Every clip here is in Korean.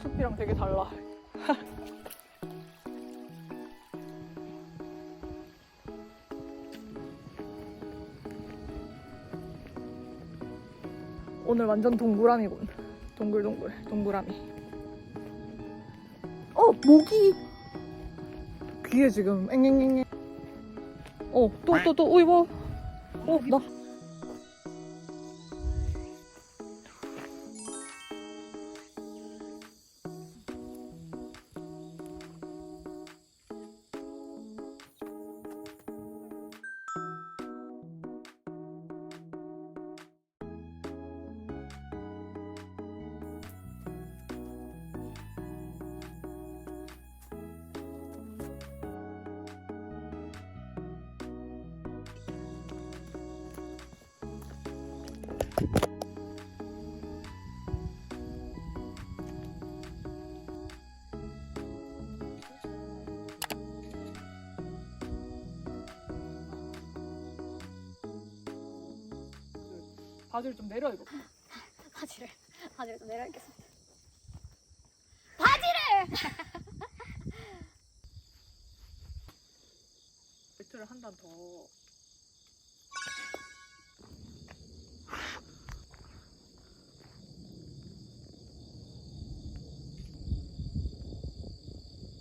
숲이랑 되게 달라. 오늘 완전 동그라미군. 동글동글 동그라미. 모기! 귀에 지금 앵앵앵앵. 또 이거. 나. 바지를 좀 내려 입어. 바지를 좀 내려야겠습니다. 바지를! 배트를 한 단 더.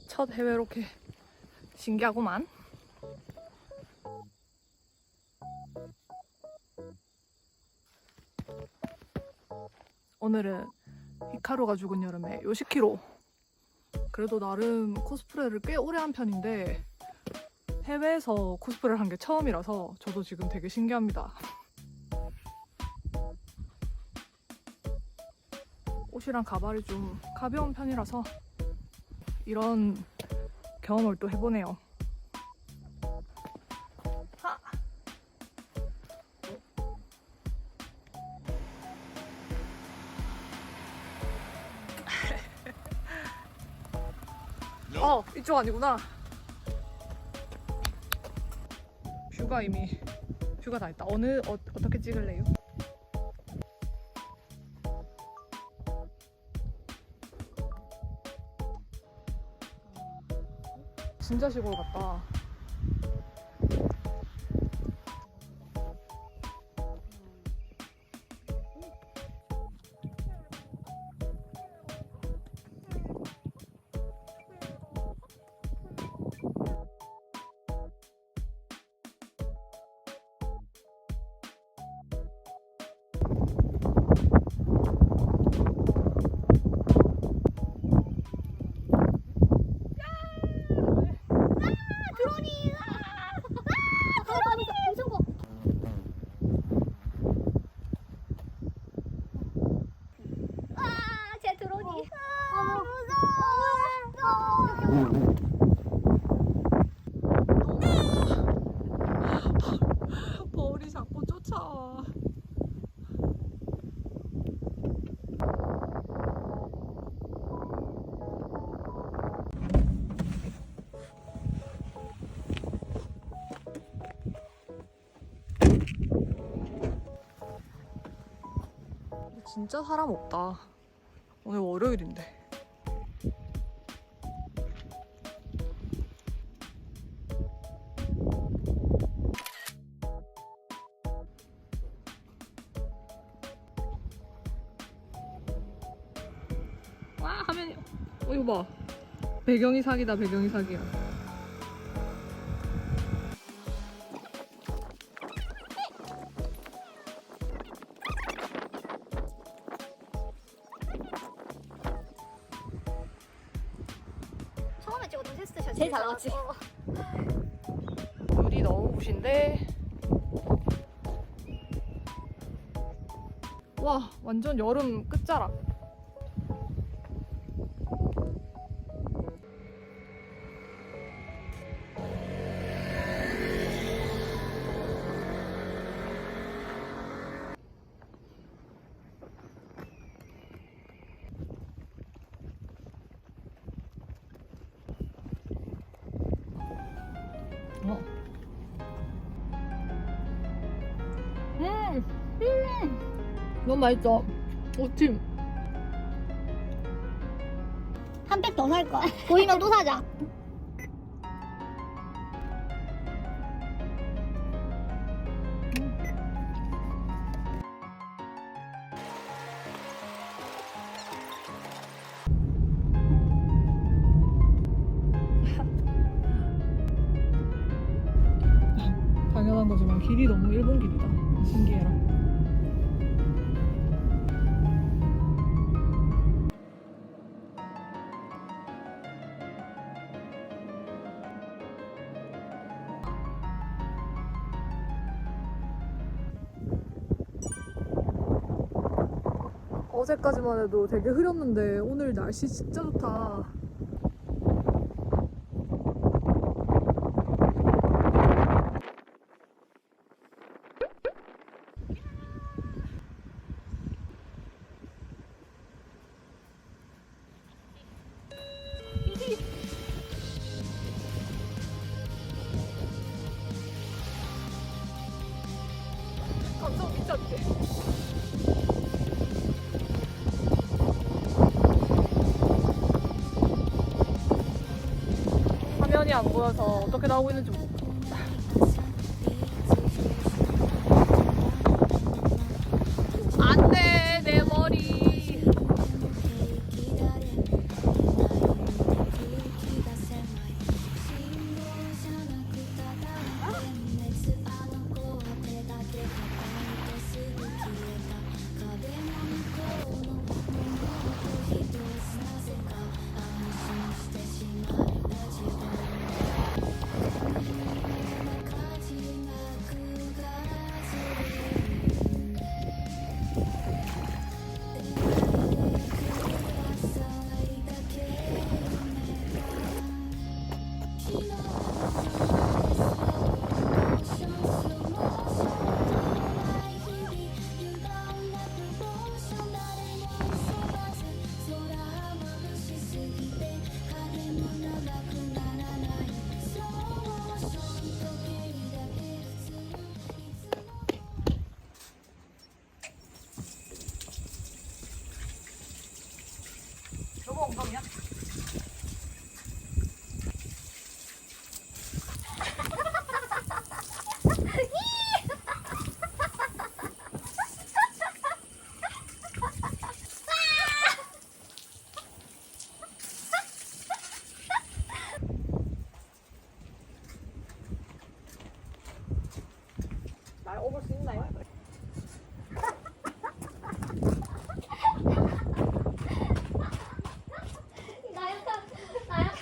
첫 해외 로켓 신기하구만. 오늘은 히카루가 죽은 여름에 요시키로. 그래도 나름 코스프레를 꽤 오래 한 편인데 해외에서 코스프레를 한 게 처음이라서 저도 지금 되게 신기합니다. 옷이랑 가발이 좀 가벼운 편이라서 이런 경험을 또 해보네요. 이쪽 아니구나. 뷰가 이미 뷰가 다 있다. 어떻게 찍을래요? 진짜 시골 같다. 벌이 자꾸 쫓아와. 진짜 사람 없다. 오늘 월요일인데. 와 화면이 이거 봐. 배경이 사기다. 배경이 사기야. 처음에 찍었던 테스트샷 제일 잘 나왔지. 눈이 너무 부신데. 와 완전 여름 끝자락. 너무 맛있어. 오찜. 한 팩 더 살 거야. 보이면 또 사자. 당연한 거지만 길이 너무 일본 길이다. 신기해라. 어제까지만 해도 되게 흐렸는데 오늘 날씨 진짜 좋다. 감성 미쳤지? 화면이 안 보여서 어떻게 나오고 있는지 모르겠어. 안돼 내 머리. 저거 엉덩이야? 날 업을 수 있나요? 나 약간 나 약간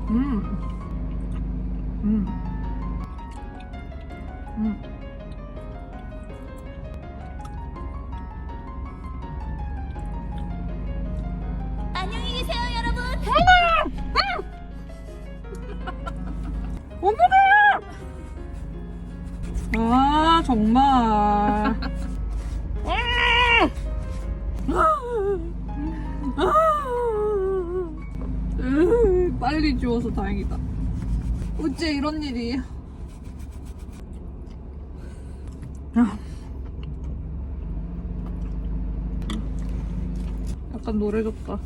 음. 음. 음. 안녕히 계세요, 여러분. 아 정말. 빨리 지워서 다행이다. 어째 이런 일이. 약간 노래졌다.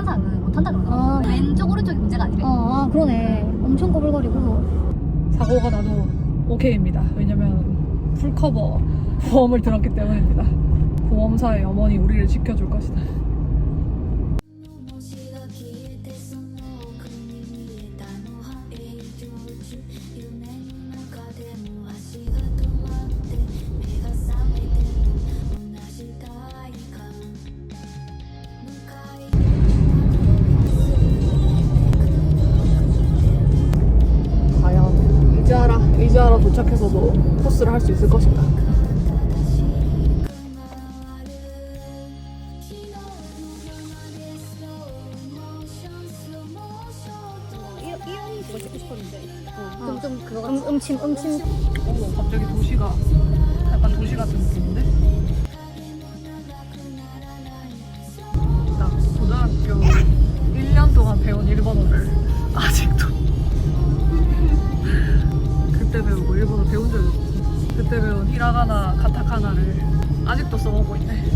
상상을 못한다 그러더라고. 왼쪽 오른쪽이 문제가 아니래. 그러네. 엄청 꼬불거리고. 사고가 나도 오케이입니다. 왜냐면 풀커버 보험을 들었기 때문입니다. 보험사의 어머니 우리를 지켜줄 것이다. 과연 이제하라 도착해서도 코스를 할 수 있을 것인가? 이런 그거 찍고 싶었는데. 좀 그거 음침. 갑자기 도시가 약간 도시 같은 느낌인데? 나 고등학교 1년 동안 배운 일본어를 아직도 그때 배우고 일본어 배운 적이 없어. 그때 배운 히라가나, 카타카나를 아직도 써먹고 있네.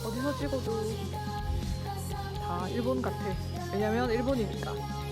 어디서 찍어도 다 일본 같아. 왜냐면 일본이니까.